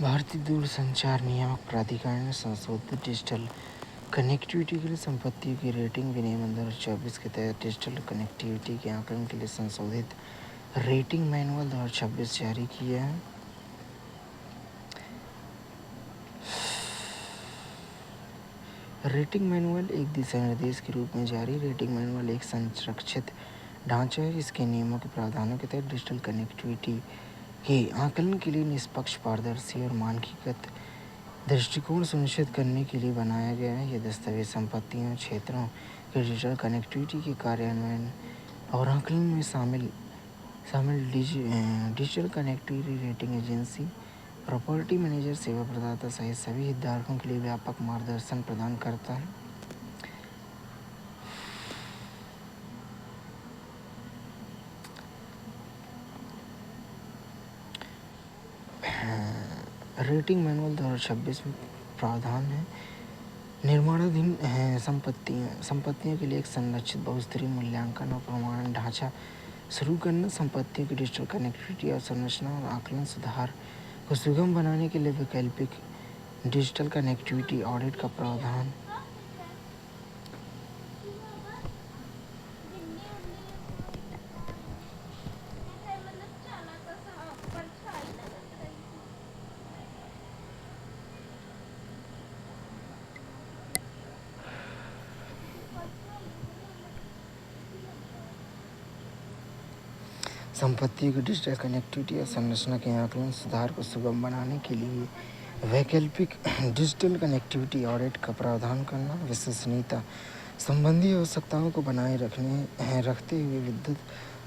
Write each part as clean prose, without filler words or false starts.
भारतीय दूरसंचार नियामक प्राधिकरण ने संशोधित डिजिटल कनेक्टिविटी के लिए संपत्तियों की रेटिंग विनियमन 2024 के तहत डिजिटल कनेक्टिविटी के आकलन के लिए संशोधित रेटिंग मैनुअल 2026 जारी किया है। रेटिंग मैनुअल एक दिशा निर्देश के रूप में जारी। रेटिंग मैनुअल एक संरक्षित ढांचा है जिसके नियमों के प्रावधानों के तहत डिजिटल कनेक्टिविटी के आकलन के लिए निष्पक्ष, पारदर्शी और मानकीकृत दृष्टिकोण सुनिश्चित करने के लिए बनाया गया है। यह दस्तावेज संपत्तियों क्षेत्रों के डिजिटल कनेक्टिविटी के कार्यान्वयन और आकलन में शामिल digital connectivity rating agency, property manager, सेवा प्रदाता सहित सभी हितधारकों के लिए व्यापक मार्गदर्शन प्रदान करता है। रेटिंग मैनुअल 2026 में प्रावधान है निर्माणाधीन संपत्तियों के लिए एक संरक्षित बहुस्तरीय मूल्यांकन और प्रमाणन ढांचा शुरू करना, संपत्तियों की डिजिटल कनेक्टिविटी और संरचना और आकलन सुधार को सुगम बनाने के लिए वैकल्पिक डिजिटल कनेक्टिविटी ऑडिट का प्रावधान। संपत्तियों की डिजिटल कनेक्टिविटी और संरचना के आकलन सुधार को सुगम बनाने के लिए वैकल्पिक डिजिटल कनेक्टिविटी ऑडिट का प्रावधान करना, विश्वसनीयता संबंधी आवश्यकताओं को बनाए रखते हुए विद्युत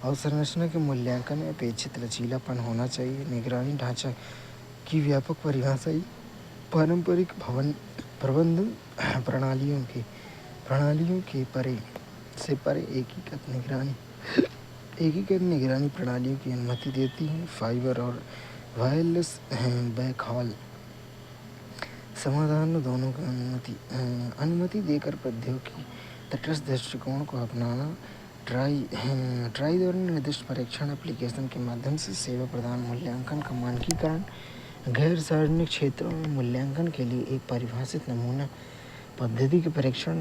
अवसंरचना के मूल्यांकन में अपेक्षित लचीलापन होना चाहिए। निगरानी ढांचा की व्यापक परिभाषा पारंपरिक भवन प्रबंधन प्रणालियों के परे एकीकृत निगरानी प्रणालियों की अनुमति देती है। फाइबर और वायरलेस बैकहॉल समाधान दोनों को अनुमति देकर प्रौद्योगिकी तटस्थ दृष्टिकोण को अपनाना, ट्राई द्वारा निर्दिष्ट परीक्षण एप्लीकेशन के माध्यम से सेवा प्रदान मूल्यांकन का मानकीकरण, गैर सार्वजनिक क्षेत्रों में मूल्यांकन के लिए एक परिभाषित नमूना पद्धति के परीक्षण,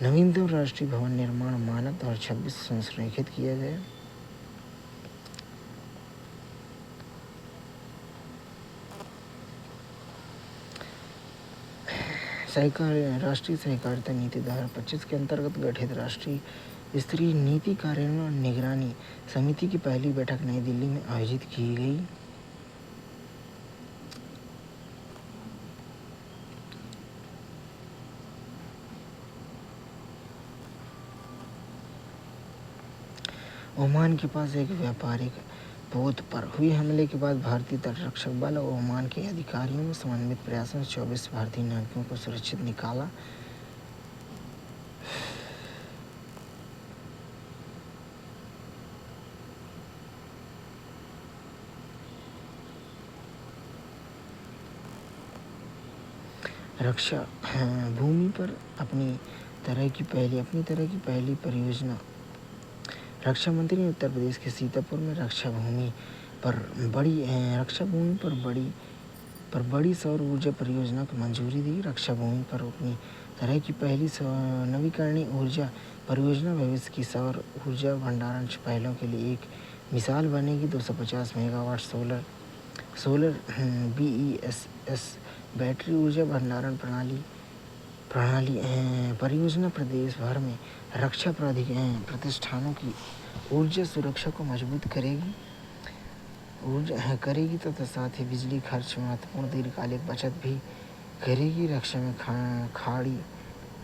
नवीनतम राष्ट्रीय भवन निर्माण मानक 2026 संरेखित किया गया। राष्ट्रीय सहकारिता नीति 2025 के अंतर्गत गठित राष्ट्रीय स्तरीय नीति कार्यान्वयन और निगरानी समिति की पहली बैठक नई दिल्ली में आयोजित की गई। ओमान के पास एक व्यापारिक पोत पर हुए हमले के बाद भारतीय तटरक्षक बल और ओमान के अधिकारियों ने समन्वित प्रयासों से 24 भारतीय नागरिकों को सुरक्षित निकाला। रक्षा भूमि पर अपनी तरह की पहली परियोजना। रक्षा मंत्री ने उत्तर प्रदेश के सीतापुर में रक्षा भूमि पर बड़ी सौर ऊर्जा परियोजना को मंजूरी दी। रक्षा भूमि पर अपनी तरह की पहली नवीकरणीय ऊर्जा परियोजना भविष्य की सौर ऊर्जा भंडारण पहलों के लिए एक मिसाल बनेगी। 250 मेगावाट सोलर BESS बैटरी ऊर्जा भंडारण प्रणाली परियोजना प्रदेश भर में रक्षा प्रतिष्ठानों की ऊर्जा सुरक्षा को मजबूत करेगी तथा साथ ही बिजली खर्च में महत्वपूर्ण दीर्घकालिक बचत भी करेगी।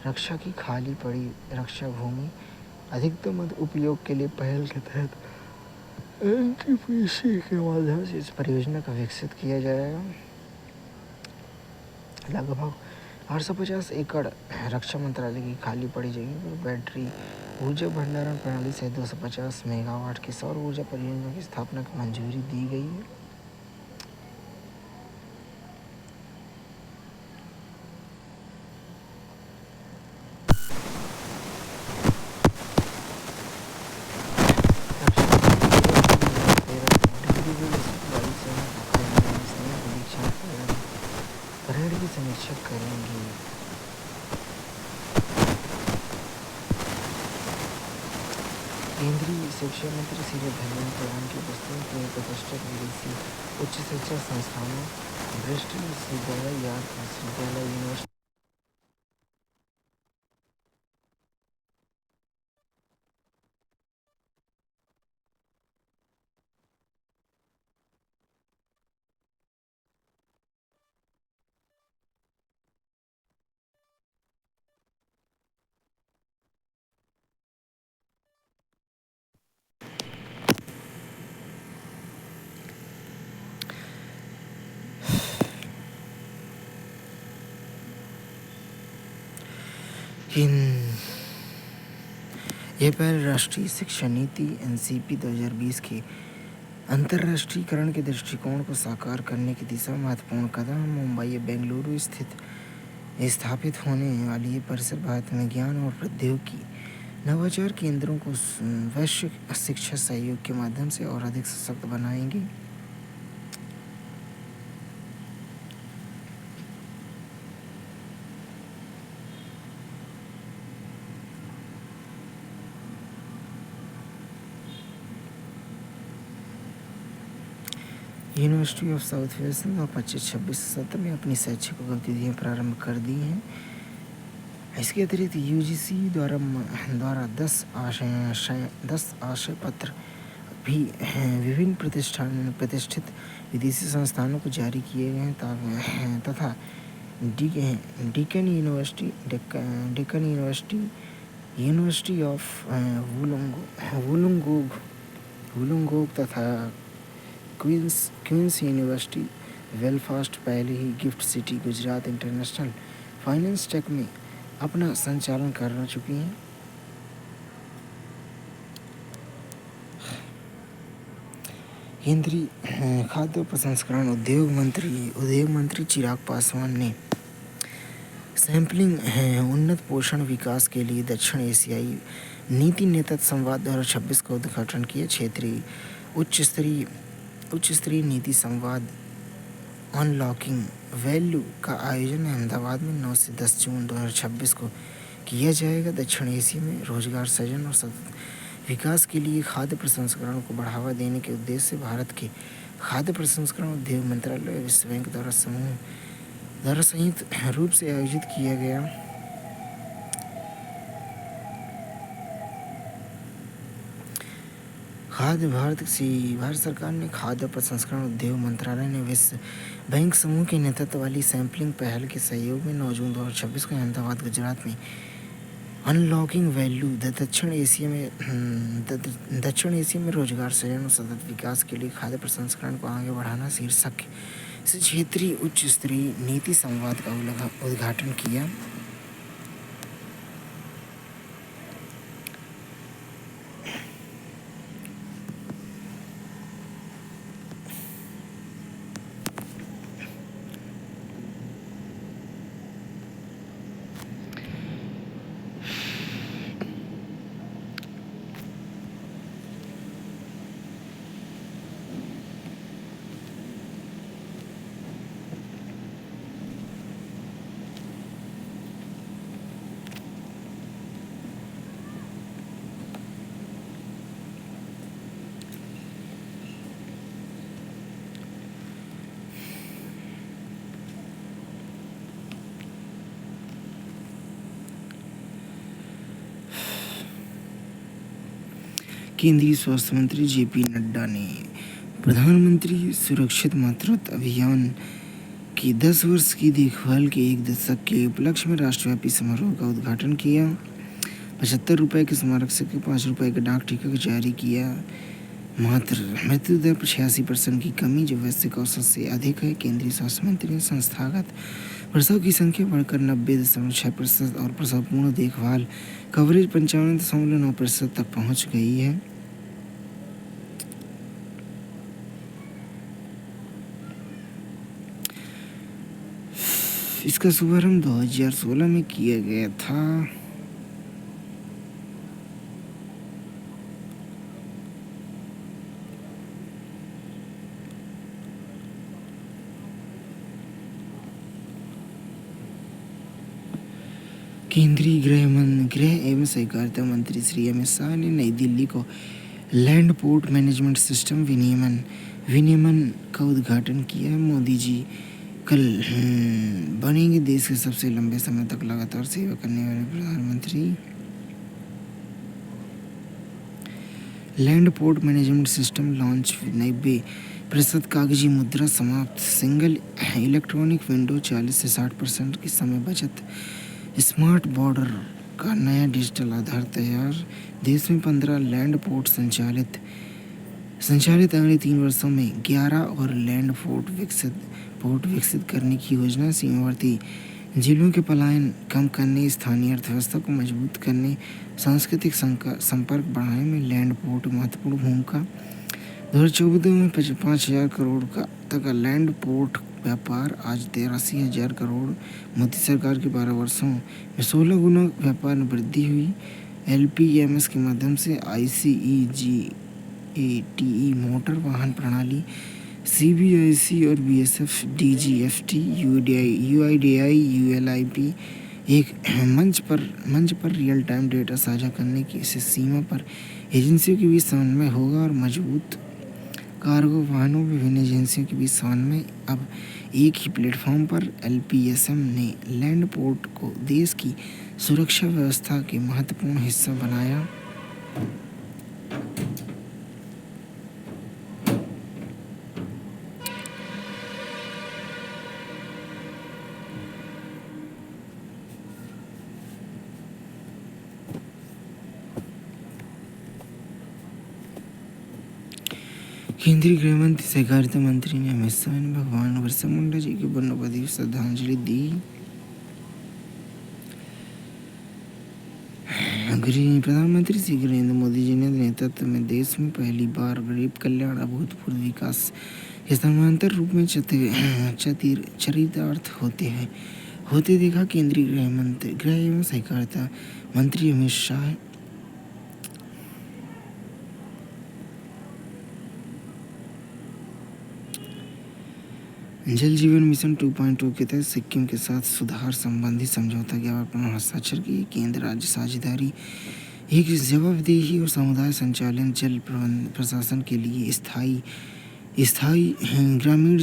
रक्षा की खाली पड़ी रक्षा भूमि अधिकतम उपयोग के लिए पहल के तहत NTPC के माध्यम से इस परियोजना का विकसित किया जाएगा। लगभग 850 एकड़ रक्षा मंत्रालय की खाली पड़ी जगह पर बैटरी ऊर्जा भंडारण प्रणाली से 250 मेगावाट की सौर ऊर्जा परियोजना की स्थापना की मंजूरी दी गई है। समीक्षा करेंगे। केंद्रीय शिक्षा मंत्री श्री धर्मेंद्र प्रधान की उपस्थिति में प्रतिष्ठित विदेशी उच्च शिक्षा संस्थानों ब्रिस्टल विश्वविद्यालय, यॉर्क विश्वविद्यालय, यूनिवर्सिटी यह पहल राष्ट्रीय शिक्षा नीति (एनसीपी) 2020 के अंतर्राष्ट्रीयकरण के दृष्टिकोण को साकार करने की दिशा में महत्वपूर्ण कदम। मुंबई और बेंगलुरु स्थित स्थापित होने वाली ये परिसर भारत में ज्ञान और प्रौद्योगिकी नवाचार केंद्रों को वैश्विक शिक्षा सहयोग के माध्यम से और अधिक सशक्त बनाएंगे। यूनिवर्सिटी ऑफ साउथ वेस्ट ने 25-26 सत्र में अपनी शैक्षिक गतिविधियाँ प्रारंभ कर दी हैं। इसके अतिरिक्त यूजीसी द्वारा 10 आशय पत्र भी विभिन्न प्रतिष्ठित विदेशी संस्थानों को जारी किए गए हैं तथा Deakin university, university of Wollongong तथा क्वींस यूनिवर्सिटी बेलफास्ट पहले ही GIFT city Gujarat international finance tech में अपना संचालन कर चुकी हैं। केंद्रीय खाद्य प्रसंस्करण उद्योग मंत्री चिराग पासवान ने सैम्पलिंग उन्नत पोषण विकास के लिए दक्षिण एशियाई नीति नेतृत्व संवाद 2026 का उद्घाटन किया। क्षेत्रीय उच्च स्तरीय नीति संवाद अनलॉकिंग वैल्यू का आयोजन अहमदाबाद में 9 से 10 जून 2026 को किया जाएगा। दक्षिण एशिया में रोजगार सृजन और सतत विकास के लिए खाद्य प्रसंस्करण को बढ़ावा देने के उद्देश्य से भारत के खाद्य प्रसंस्करण उद्योग मंत्रालय और विश्व बैंक द्वारा संयुक्त रूप से आयोजित किया गया भारत सरकार ने खाद्य प्रसंस्करण उद्योग मंत्रालय ने विश्व बैंक समूह के नेतृत्व वाली सैम्पलिंग पहल के सहयोग में 9 जून 2026 को अहमदाबाद गुजरात में अनलॉकिंग वैल्यू दक्षिण एशिया में रोजगार सृजन और सतत विकास के लिए खाद्य प्रसंस्करण को आगे बढ़ाना शीर्षक से क्षेत्रीय उच्च स्तरीय नीति संवाद का उद्घाटन किया। केंद्रीय स्वास्थ्य मंत्री जेपी नड्डा ने प्रधानमंत्री सुरक्षित मातृत्व अभियान की 10 वर्ष की देखभाल के 1 दशक के उपलक्ष्य में राष्ट्रव्यापी समारोह का उद्घाटन किया। 75 रुपये के स्मारक सिक्के, 5 रुपये के डाक टिकट जारी किया। मृत्यु दर 86% की कमी, जो वैश्विक औसत से अधिक है। केंद्रीय स्वास्थ्य मंत्री ने संस्थागत प्रसव की संख्या बढ़कर 90.6% और प्रसवपूर्ण देखभाल कवरेज 95.9% तक पहुंच गई है। इसका शुभारंभ 2016 में किया गया था। केंद्रीय गृह एवं सहकारिता मंत्री श्री अमित शाह ने नई दिल्ली को लैंड पोर्ट मैनेजमेंट सिस्टम विनियमन का उद्घाटन किया। मोदी जी कल बनेंगे देश के सबसे लंबे समय तक लगातार सेवा करने वाले प्रधानमंत्री। Land port management system launch, 90% कागजी मुद्रा समाप्त, सिंगल इलेक्ट्रॉनिक विंडो, 40 से 60% की समय बचत, स्मार्ट बॉर्डर का नया डिजिटल आधार तैयार। देश में 15 लैंड पोर्ट संचालित अगले 3 वर्षों में 11 और लैंड पोर्ट विकसित करने की योजना। सीमावर्ती जिलों के पलायन कम करने, स्थानीय अर्थव्यवस्था को मजबूत करने, सांस्कृतिक संपर्क बढ़ाने में लैंड पोर्ट महत्वपूर्ण भूमिका। 2014 में 5,000 करोड़ तक का लैंड पोर्ट व्यापार आज 83,000 करोड़। मोदी सरकार के 12 वर्षों में 16 गुना व्यापार में वृद्धि हुई। LPMS के माध्यम से ICE GATE मोटर वाहन प्रणाली, CBIC और BSF DGFT UIDAI ULIP एक मंच पर रियल टाइम डेटा साझा करने की, इससे सीमा पर एजेंसियों के बीच समन्वय होगा और मजबूत कार्गो वाहनों विभिन्न एजेंसियों के बीच समन्वय। अब एक ही प्लेटफॉर्म पर LPSM ने लैंड पोर्ट को देश की सुरक्षा व्यवस्था के महत्वपूर्ण हिस्सा बनाया। केंद्रीय गृह मंत्री सहकारिता मंत्री ने अमित शाह ने भगवान बिरसा मुंडा जी के बर्नवादी श्रद्धांजलि दी। प्रधानमंत्री श्री नरेंद्र मोदी जी ने नेतृत्व में देश में पहली बार गरीब कल्याण अभूतपूर्व विकास के समानांतर रूप में चरितार्थ होते देखा। केंद्रीय गृह एवं सहकारिता मंत्री अमित शाह जल जीवन मिशन 2.0 के तहत सिक्किम के साथ सुधार संबंधी समझौता ज्ञापन पर हस्ताक्षर किए। केंद्र राज्य साझेदारी एक जवाबदेही और समुदाय संचालन जल प्रशासन के लिए स्थायी ग्रामीण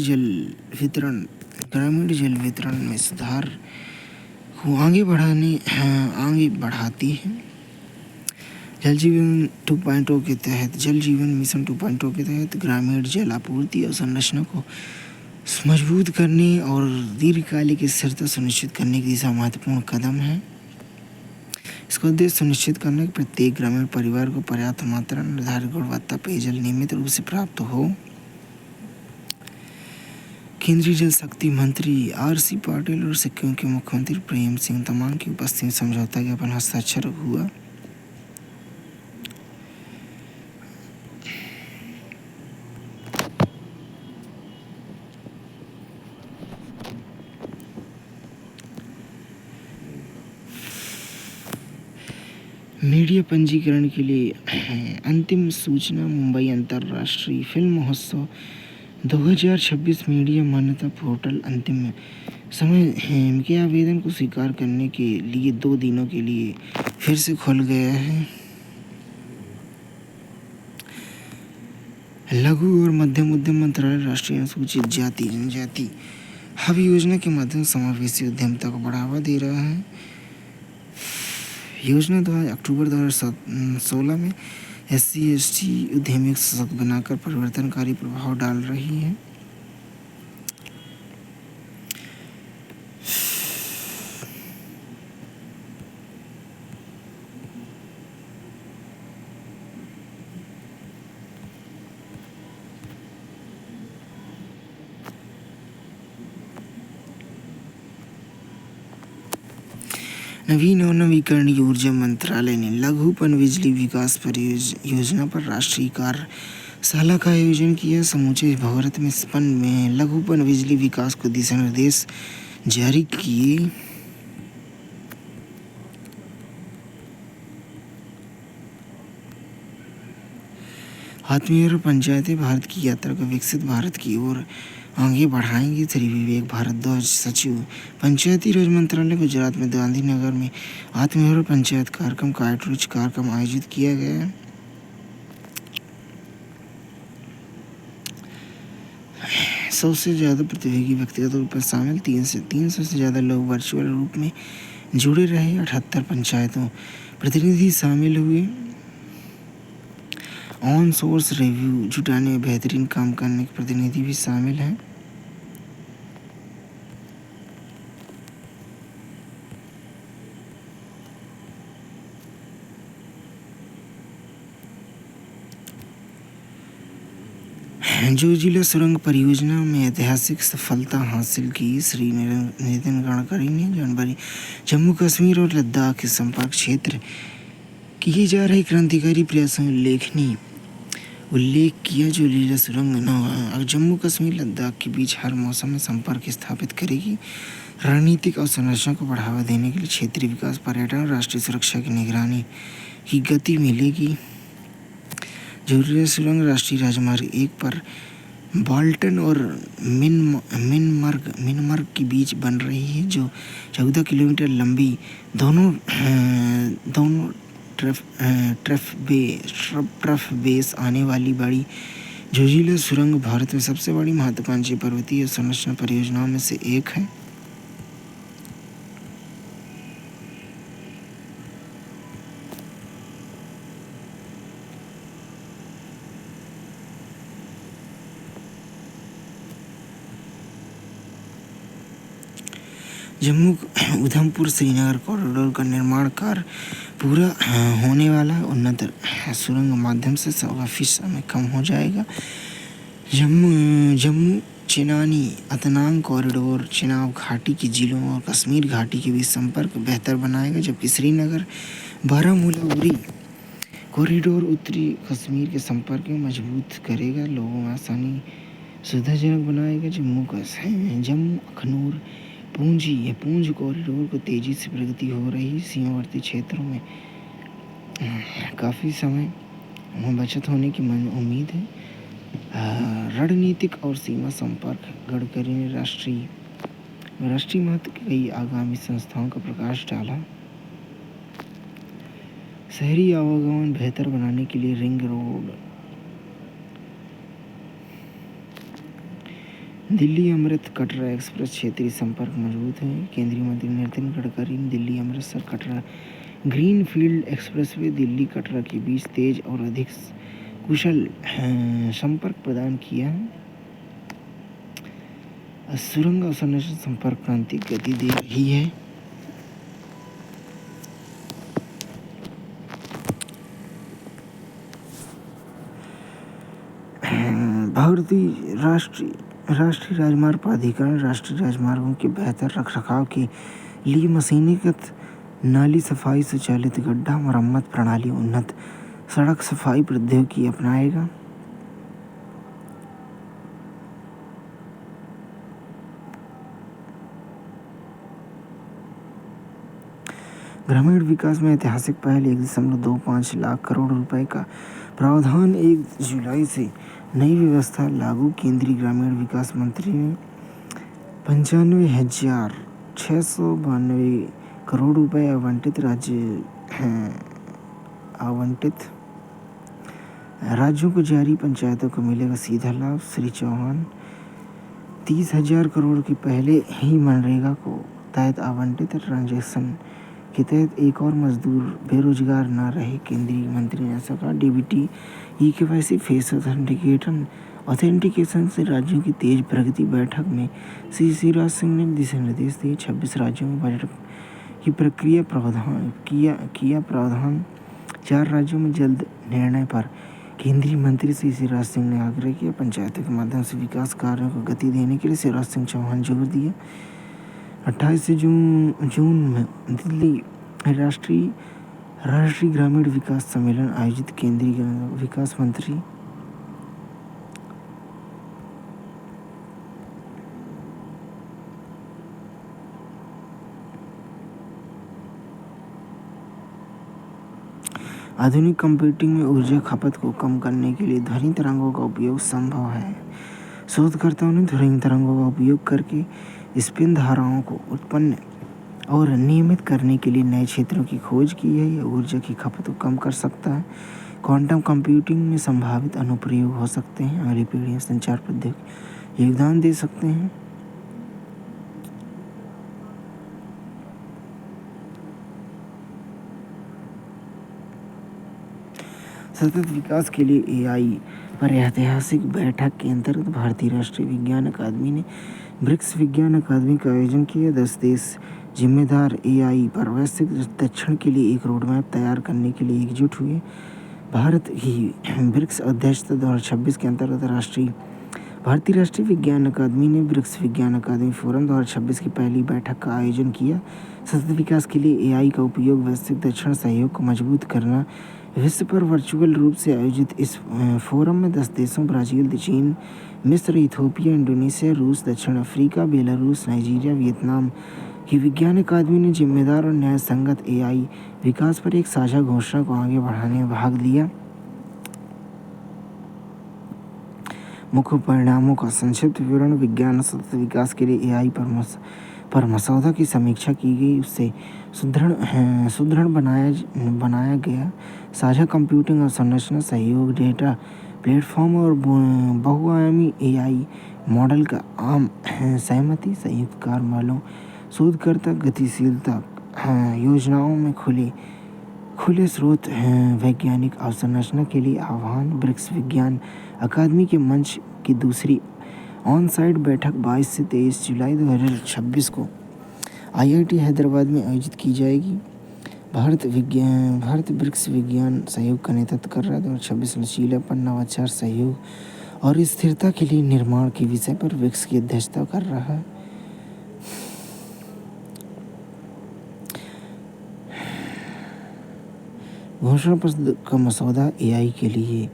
जल वितरण में सुधार को आगे बढ़ाती है। जल जीवन 2.0 के तहत जल जीवन मिशन 2.0 के तहत ग्रामीण जल आपूर्ति और संरचना को मजबूत करने और दीर्घकालिक स्थिरता सुनिश्चित करने की दिशा महत्वपूर्ण कदम है। इसका उद्देश्य सुनिश्चित करना कि प्रत्येक ग्रामीण परिवार को पर्याप्त मात्रा निर्धारित गुणवत्ता पेयजल नियमित रूप से प्राप्त हो। केंद्रीय जल शक्ति मंत्री RC पाटिल और सिक्किम के मुख्यमंत्री प्रेम सिंह तमांग की उपस्थिति में समझौता ज्ञापन हस्ताक्षर हुआ। मीडिया पंजीकरण के लिए अंतिम सूचना। मुंबई अंतर्राष्ट्रीय फिल्म महोत्सव 2026 मीडिया मान्यता पोर्टल अंतिम समय के आवेदन को स्वीकार करने के लिए 2 दिनों के लिए फिर से खुल गया है। लघु और मध्यम उद्यम मंत्रालय राष्ट्रीय अनुसूचित जाति जनजाति हब योजना के माध्यम से समावेशी उद्यमिता को बढ़ावा दे रहा है। योजना द्वारा अक्टूबर 2016 में SC/ST उद्यमियों को सशक्त बनाकर परिवर्तनकारी प्रभाव डाल रही है। नवीन और नवीकरणीय ऊर्जा मंत्रालय ने लघु पनबिजली विकास परियोजना पर राष्ट्रीय कार्यशाला का आयोजन किया। समूचे भारत में लघु पनबिजली विकास को दिशा निर्देश जारी किए। आत्मीय और पंचायतें भारत की यात्रा को विकसित भारत की ओर आगे बढ़ाएंगे। श्री विवेक भारद्वाज, सचिव पंचायती राज मंत्रालय, गुजरात में गांधीनगर में आत्मनिर्भर पंचायत कार्यक्रम का आउटरीच कार्यक्रम आयोजित किया गया। सौ से ज़्यादा प्रतिभागी व्यक्तिगत रूप में शामिल, 300 से ज़्यादा लोग वर्चुअल रूप में जुड़े रहे। 78 पंचायतों प्रतिनिधि शामिल हुए। ऑन सोर्स रिव्यू जुटाने में बेहतरीन काम करने के प्रतिनिधि भी शामिल हैं। जोजिला सुरंग परियोजना में ऐतिहासिक सफलता हासिल की। श्री नितिन गडकरी ने जम्मू कश्मीर और लद्दाख के संपर्क क्षेत्र किए जा रहे क्रांतिकारी प्रयासों में उल्लेख किया। जोजिला सुरंग जम्मू कश्मीर लद्दाख के बीच हर मौसम में संपर्क स्थापित करेगी। रणनीतिक अवसंरचना को बढ़ावा देने के लिए क्षेत्रीय विकास, पर्यटन और राष्ट्रीय सुरक्षा की निगरानी की गति मिलेगी। जोजिला सुरंग राष्ट्रीय राजमार्ग 1 पर बाल्टन और मिनमर्ग के बीच बन रही है, जो 14 किलोमीटर लंबी दोनों ट्रफ बेस आने वाली बड़ी जोजिला सुरंग भारत में सबसे बड़ी महत्वाकांक्षी पर्वतीय संरचना परियोजनाओं में से एक है। जम्मू उधमपुर श्रीनगर कॉरिडोर का निर्माण कार्य पूरा होने वाला। उन्नत सुरंग माध्यम से 1.25 समय कम हो जाएगा। जम्मू चिनानी अतनांग कॉरिडोर चिनाब घाटी की जिलों और कश्मीर घाटी के बीच संपर्क बेहतर बनाएगा, जबकि श्रीनगर बारामूला उरी कॉरिडोर उत्तरी कश्मीर के संपर्क में मजबूत करेगा, लोगों में आसानी सुविधाजनक बनाएगा। जम्मू अखनूर पूंछ कॉरिडोर को तेजी से प्रगति हो रही। सीमावर्ती क्षेत्रों में काफ़ी समय बचत होने की उम्मीद है। रणनीतिक और सीमा संपर्क गडकरी ने राष्ट्रीय महत्व की कई आगामी संस्थाओं का प्रकाश डाला। शहरी आवागमन बेहतर बनाने के लिए रिंग रोड, दिल्ली अमृत कटरा एक्सप्रेस क्षेत्रीय संपर्क मजबूत है। केंद्रीय मंत्री नितिन गडकरी ने दिल्ली अमृतसर कटरा ग्रीनफील्ड एक्सप्रेसवे दिल्ली कटरा के बीच तेज और अधिक कुशल संपर्क प्रदान किया। सुरंग अवसंरचना संपर्क क्रांति गति दे रही है। भारतीय राष्ट्रीय राजमार्ग प्राधिकरण राष्ट्रीय राजमार्गों के बेहतर रखरखाव के लिए मशीनीकृत नाली सफाई, स्वचालित गड्ढा मरम्मत प्रणाली, उन्नत सड़क सफाई प्रौद्योगिकी अपनाएगा। ग्रामीण विकास में ऐतिहासिक पहल 1.25 लाख करोड़ रुपए का प्रावधान। 1 जुलाई से नई व्यवस्था लागू। केंद्रीय ग्रामीण विकास मंत्री ने 95,692 करोड़ रुपए आवंटित राज्यों को जारी। पंचायतों को मिलेगा सीधा लाभ। श्री चौहान 30,000 करोड़ के पहले ही मनरेगा को तहत आवंटित ट्रांजैक्शन के तहत एक और मजदूर बेरोजगार न रहे। केंद्रीय मंत्री ने ऐसा कहा। डीबीटी ई-केवाईसी फेस ऑथेंटिकेशन से राज्यों की तेज प्रगति। बैठक में श्री शिवराज सिंह ने दिशा निर्देश दिए। 26 राज्यों में बजट की प्रक्रिया प्रावधान 4 राज्यों में जल्द निर्णय पर केंद्रीय मंत्री श्री शिवराज सिंह ने आग्रह किया। पंचायतों के माध्यम से विकास कार्यों को गति देने के लिए शिवराज सिंह चौहान जोर दिया। 28 जून में दिल्ली राष्ट्रीय ग्रामीण विकास सम्मेलन आयोजित। केंद्रीय विकास मंत्री आधुनिक कंप्यूटिंग में ऊर्जा खपत को कम करने के लिए ध्वनि तरंगों का उपयोग संभव है। शोधकर्ताओं ने ध्वनि तरंगों का उपयोग करके स्पिन धाराओं को उत्पन्न और नियमित करने के लिए नए क्षेत्रों की खोज की है। यह ऊर्जा की खपत को कम कर सकता है। क्वांटम कंप्यूटिंग में संभावित अनुप्रयोग हो सकते हैं। अगली पीढ़ी संचार प्रौद्योगिकी योगदान दे सकते हैं। सतत विकास के लिए एआई पर ऐतिहासिक बैठक के अंतर्गत भारतीय राष्ट्रीय विज्ञान अकादमी ने ब्रिक्स विज्ञान अकादमी का आयोजन किया। 10 देश जिम्मेदार एआई पर वैश्विक दक्षिण के लिए एक रोडमैप तैयार करने के लिए एकजुट हुए। भारत की ब्रिक्स अध्यक्षता 2026 के अंतर्गत भारतीय राष्ट्रीय विज्ञान अकादमी ने ब्रिक्स विज्ञान अकादमी फोरम 2026 की पहली बैठक का आयोजन किया। सतत विकास के लिए एआई का उपयोग, वैश्विक दक्षिण सहयोग को मजबूत करना। विश्व पर वर्चुअल रूप से आयोजित इस फोरम में 10 देशों ब्राज़ील, चीन, मिस्र, इथियोपिया, इंडोनेशिया, रूस, दक्षिण अफ्रीका, बेलारूस, नाइजीरिया, वियतनाम की विज्ञान अकादमी ने जिम्मेदार और न्यायसंगत एआई विकास पर एक साझा घोषणा को आगे बढ़ाने में भाग लिया। मुख्य परिणामों का संक्षिप्त विवरण। विज्ञान सतत विकास के लिए एआई पर मसौदा की समीक्षा की गई, उससे सुदृढ़ बनाया गया। साझा कंप्यूटिंग और संरचना सहयोग, डेटा प्लेटफॉर्म और बहुआयामी एआई मॉडल का आम सहमति। संयुक्त कार्यालयों, शोधकर्ता गतिशीलता योजनाओं में खुले स्रोत वैज्ञानिक अवसंरचना के लिए आह्वान। ब्रिक्स विज्ञान अकादमी के मंच की दूसरी ऑन साइट बैठक 22 से 23 जुलाई 2026 को आईआईटी हैदराबाद में आयोजित की जाएगी। भारत ब्रिक्स विज्ञान सहयोग का नेतृत्व कर रहा है। 2026 लचीलापन, नवाचार, सहयोग और स्थिरता के लिए निर्माण के विषय पर ब्रिक्स की अध्यक्षता कर रहा है। घोषणा पत्र का मसौदा एआई के लिए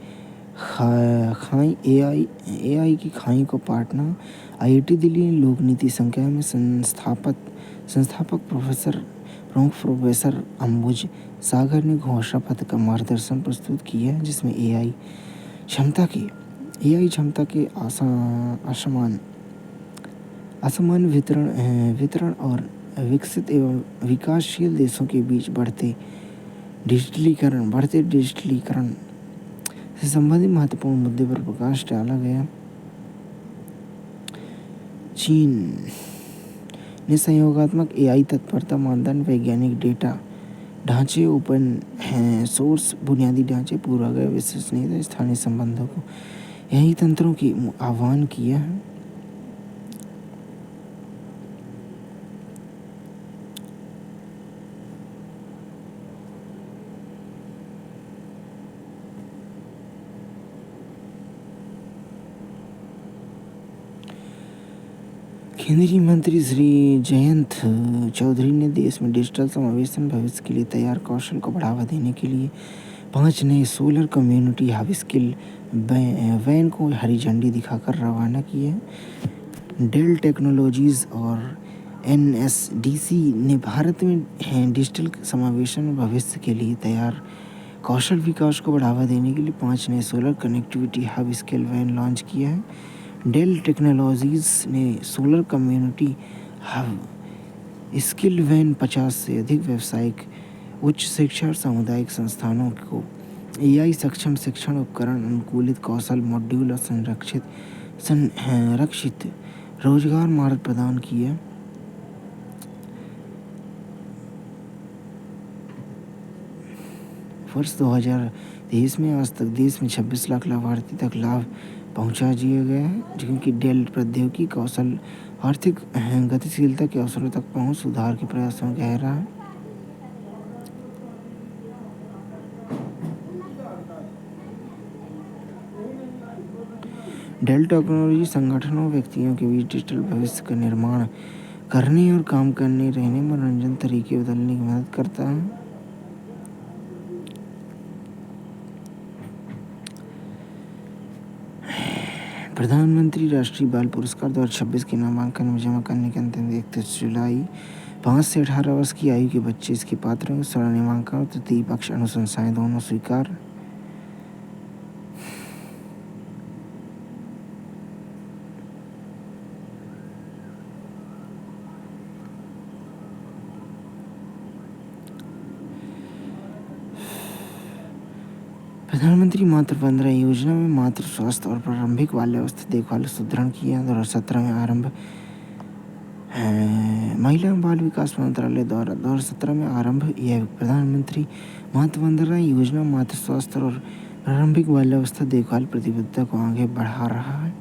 एआई की खाई को पाटना। आईआईटी दिल्ली लोक नीति संकाय में संस्थापक प्रमुख प्रोफेसर अंबुज सागर ने घोषणा पत्र का मार्गदर्शन प्रस्तुत किया है, जिसमें एआई क्षमता के असमान वितरण और विकसित एवं विकासशील देशों के बीच बढ़ते डिजिटलीकरण से संबंधित महत्वपूर्ण मुद्दे पर प्रकाश डाला गया। चीन ने सहयोगात्मक एआई तत्परता मानदंड, वैज्ञानिक डेटा ढांचे, ओपन सोर्स बुनियादी ढांचे, पूर्वाग्रह विश्वसनीयता, स्थानीय संबंधों को एआई तंत्रों की आह्वान किया है। केंद्रीय मंत्री श्री जयंत चौधरी ने देश में डिजिटल समावेशन भविष्य के लिए तैयार कौशल को बढ़ावा देने के लिए 5 नए solar community hub skill van को हरी झंडी दिखाकर रवाना किया। डेल टेक्नोलॉजीज और एनएसडीसी ने भारत में डिजिटल समावेशन भविष्य के लिए तैयार कौशल विकास को बढ़ावा देने के लिए 5 नए solar connectivity hub skill van launch किया है। डेल टेक्नोलॉजीज ने solar community hub skill van 50 से अधिक व्यावसायिक, उच्च शिक्षा और सामुदायिक संस्थानों को एआई सक्षम शिक्षण उपकरण, अनुकूलित कौशल मॉड्यूल और संरक्षित रोजगार मार्ग प्रदान किया। वर्ष 2023 में आज तक देश में 26 लाख लाभार्थी तक लाभ पहुंचा दिया गया है, जिनकी डेल प्रौद्योगिकी कौशल आर्थिक गतिशीलता के अवसरों तक पहुंच सुधार के प्रयासों में कह रहा है। डेल टेक्नोलॉजी संगठनों व्यक्तियों के बीच डिजिटल भविष्य का निर्माण करने और काम करने, रहने, मनोरंजन तरीके बदलने की मदद करता है। प्रधानमंत्री राष्ट्रीय बाल पुरस्कार 2026 के नामांकन में जमा करने के अंतिम 31 जुलाई। 5 से 18 वर्ष की आयु के बच्चे इसके पात्र हैं। नामांकन और तृतीय पक्ष अनुशंसाएं दोनों स्वीकार। प्रधानमंत्री मातृ वंदना योजना में मातृ स्वास्थ्य और प्रारंभिक बाल्यावस्था देखभाल सुदृढ़ किया। 2017 में आरंभ महिला एवं बाल विकास मंत्रालय द्वारा 2017 में आरंभ यह प्रधानमंत्री मातृ वंदना योजना मातृ स्वास्थ्य और प्रारंभिक बाल्यावस्था देखभाल प्रतिबद्धता को आगे बढ़ा रहा है।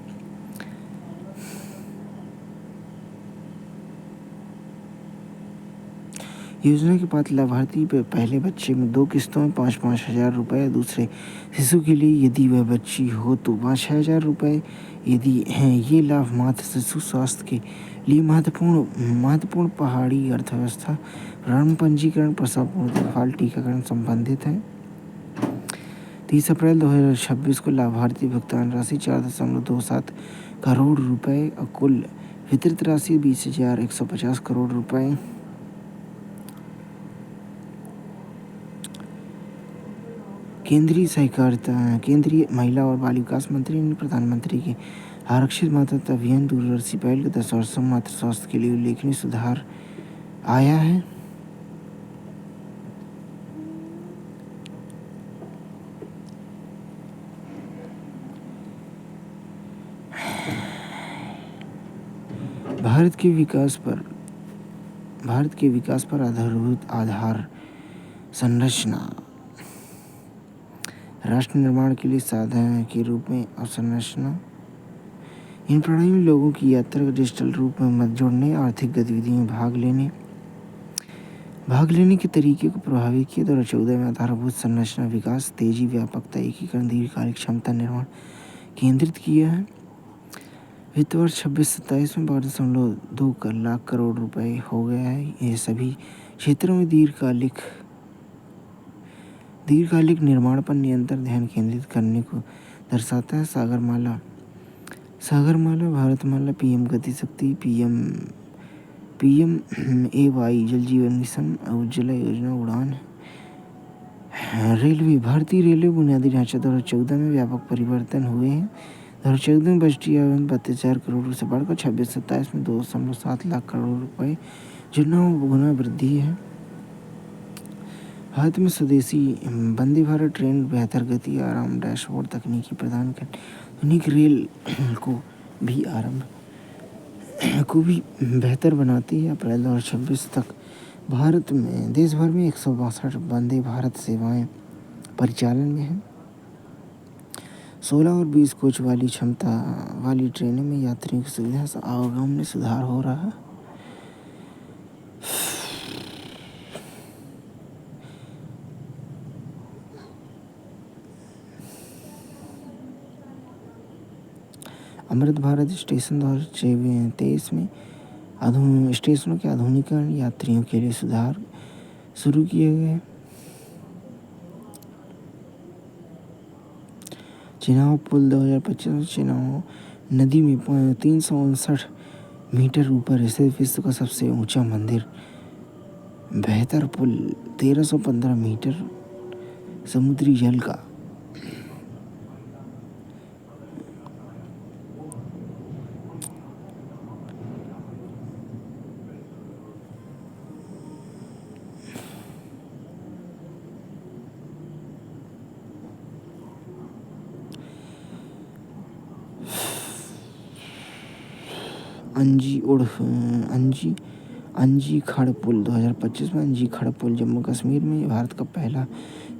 योजना के पात्र लाभार्थी पहले बच्चे में 2 किस्तों में 5-5 हज़ार रुपये, दूसरे शिशु के लिए यदि वह बच्ची हो तो 5,000 रुपये। यदि ये लाभ मातृ शिशु स्वास्थ्य के लिए महत्वपूर्ण पहाड़ी अर्थव्यवस्था प्रारंभ पंजीकरण प्रसव पूर्व देखभाल टीकाकरण संबंधित है। 30 अप्रैल 2026 को लाभार्थी भुगतान राशि 4.27 करोड़ रुपए और कुल वितरित राशि 20,150 करोड़ रुपए। केंद्रीय महिला और बाल विकास मंत्री ने प्रधानमंत्री के आरक्षित मातृत्व अभियान दूरदर्शी पहल के 10 वर्षों में मातृ स्वास्थ्य के लिए उल्लेखनीय सुधार आया है। भारत के विकास पर आधारभूत आधार संरचना राष्ट्र निर्माण के लिए साधन के रूप में अवसंरचना। इन प्रणाली में लोगों की यात्रा को डिजिटल रूप में मत जोड़ने, आर्थिक गतिविधियों में भाग लेने के तरीके को प्रभावित किया। 2014 में आधारभूत संरचना विकास, तेजी, व्यापकता, एकीकरण, दीर्घकालिक क्षमता निर्माण केंद्रित किया है। वित्त वर्ष 26-27 में 12.2 लाख करोड़ रुपए हो गया है। ये सभी क्षेत्रों में दीर्घकालिक निर्माण पर निरंतर ध्यान केंद्रित करने को दर्शाता है। सागरमाला, भारतमाला, पीएम गति शक्ति, पीएमएवाई, जल जीवन मिशन, उज्ज्वला योजना, उड़ान। रेलवे, भारतीय रेलवे बुनियादी ढांचा 2014 में व्यापक परिवर्तन हुए हैं। 2014 में बजटीय आवंटन 32,000 करोड़ से बढ़कर 26-27 में 2.7 लाख करोड़ रुपए, जो 9 गुना वृद्धि है। भारत में स्वदेशी वंदे भारत ट्रेन बेहतर गति, आराम, डैशबोर्ड तकनीकी प्रदान कर आधुनिक रेल को भी बेहतर बनाती है। अप्रैल 2026 तक भारत में देश भर में 162 वंदे भारत सेवाएं परिचालन में हैं। 16 और 20 कोच वाली क्षमता वाली ट्रेनों में यात्रियों की सुविधा से आवागमन में सुधार हो रहा है। अमृत भारत स्टेशन 2023 में स्टेशनों के आधुनिकीकरण, यात्रियों के लिए सुधार शुरू किए गए। चिनाव पुल 2025 में चिनाव नदी में 359 मीटर ऊपर स्थित विश्व का सबसे ऊंचा मंदिर। बेहतर पुल 1315 मीटर समुद्री जल का। अंजी खड़ पुल 2025 में अंजी खड़ पुल जम्मू कश्मीर में भारत का पहला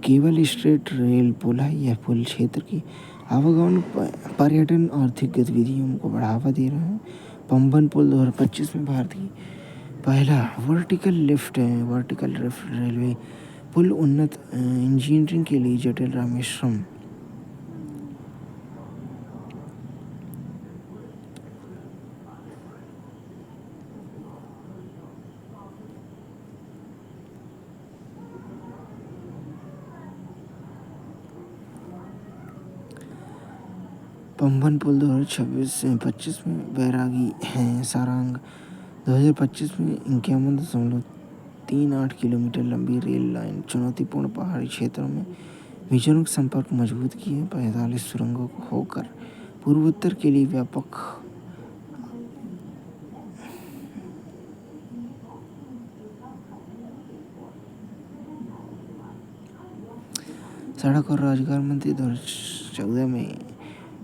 केबल स्ट्रेट रेल पुल है। यह पुल क्षेत्र की आवागमन, पर्यटन, आर्थिक गतिविधियों को बढ़ावा दे रहा है। पंबन पुल 2025 में भारत की पहला वर्टिकल लिफ्ट रेलवे पुल, उन्नत इंजीनियरिंग के लिए जटिल रामेश्वरम। पंबन पुल 2025 में बैरागी हैं सारंग 2025 में 51.38 किलोमीटर लंबी रेल लाइन चुनौतीपूर्ण पहाड़ी क्षेत्रों में विजनों का संपर्क मजबूत किए। 45 सुरंगों को होकर पूर्वोत्तर के लिए व्यापक सड़क और रोजगार मंत्री 2014 में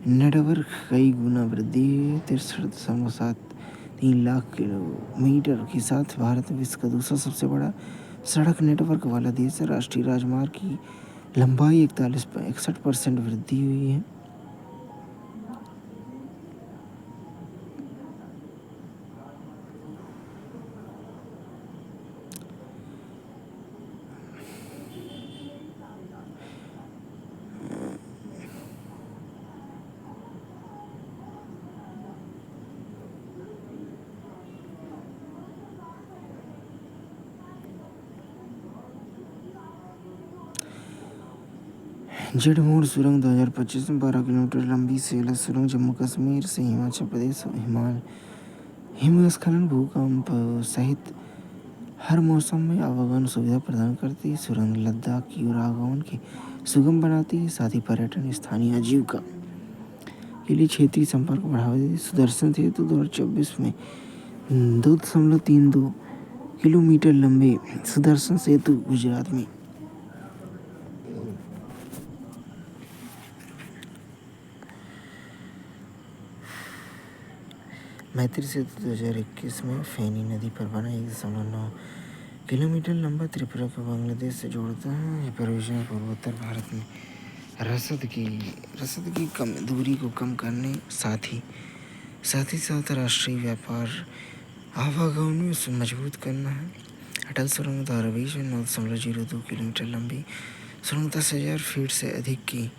नेटवर्क कई गुना वृद्धि हुई, 63.73 लाख किलोमीटर के साथ भारत विश्व का दूसरा सबसे बड़ा सड़क नेटवर्क वाला देश है। राष्ट्रीय राजमार्ग की लंबाई 61% वृद्धि हुई है। जेडमोर सुरंग 2025 में 12 किलोमीटर लंबी सेला सुरंग जम्मू कश्मीर से हिमाचल प्रदेश हिमस्खलन, भूकंप सहित हर मौसम में आवागमन सुविधा प्रदान करती है। सुरंग लद्दाख की ओर आवागमन के सुगम बनाती है, साथ ही पर्यटन, स्थानीय आजीविका के लिए क्षेत्रीय संपर्क बढ़ावा देती है। सुदर्शन सेतु 2024 में 2.32 किलोमीटर लंबे सुदर्शन सेतु गुजरात में मैत्री सेतु 2021 में फेनी नदी पर बना 1.9 किलोमीटर लंबा त्रिपुरा को बांग्लादेश से जोड़ता है। यह परियोजना पूर्वोत्तर भारत में रसद की कम दूरी को कम करने साथ ही राष्ट्रीय व्यापार आवागमन में मजबूत करना है। अटल सुरंग 2020 में 9.02 किलोमीटर लंबी सुरंग 10,000 फीट से अधिक की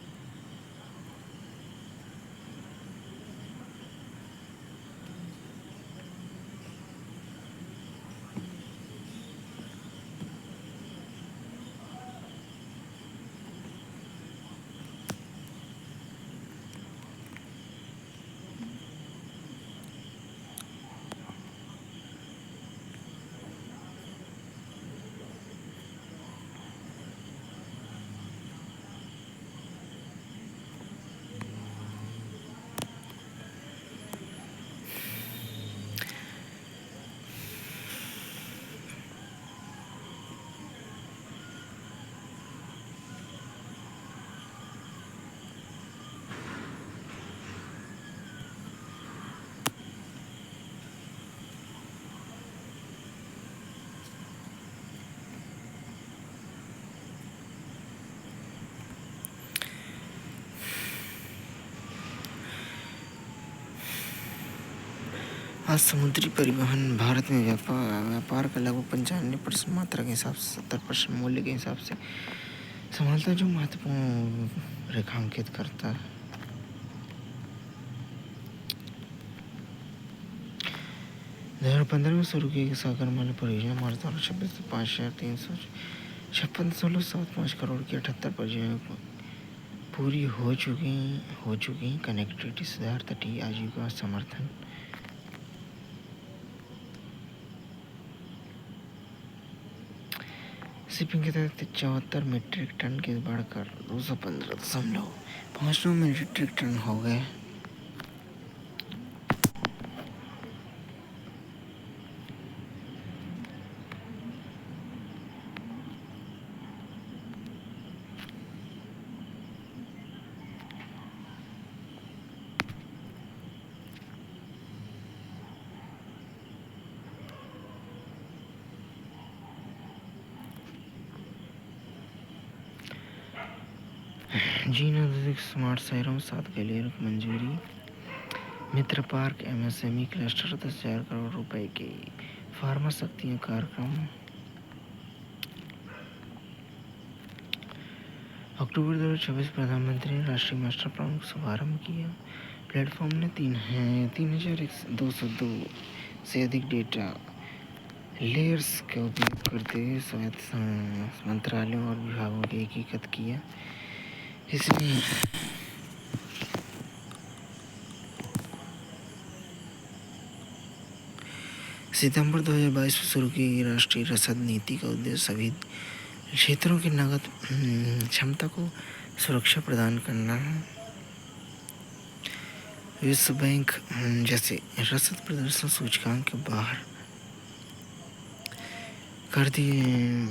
आज समुद्री परिवहन भारत में व्यापार का लगभग 95% मात्रा के हिसाब से 70% मूल्य के हिसाब से संभालता है, जो महत्वपूर्ण रेखांकित करता है। 2015 में शुरू की सागरमाला परियोजना मार्च 2026 से 5,356.75 करोड़ की 78 परियोजनाएं पूरी हो चुकी। कनेक्टिविटी सुधार, तटीय आजीविका समर्थन, शिपिंग के तहत 74 मीट्रिक टन के बढ़कर 215.59 मीट्रिक टन हो गए। जीन औद्योगिक स्मार्ट शहरों में 7 गलियारों की मंजूरी। मित्र पार्क एमएसएमई क्लस्टर 10,000 करोड़ रुपए के फार्मा शक्तियाँ कार्यक्रम। अक्टूबर 2026 प्रधानमंत्री ने राष्ट्रीय मास्टर प्लान का शुभारंभ किया। प्लेटफॉर्म ने 3,202 से अधिक डेटा लेयर्स का उपयोग करते हुए स्वायत्त मंत्रालयों और विभागों को एकीकृत किया। इसमें सितंबर 2022 में शुरू की गई राष्ट्रीय रसद नीति का उद्देश्य सभी क्षेत्रों की नकद क्षमता को सुरक्षा प्रदान करना है। विश्व बैंक जैसे रसद प्रदर्शन सूचकांक के बाहर कर दिए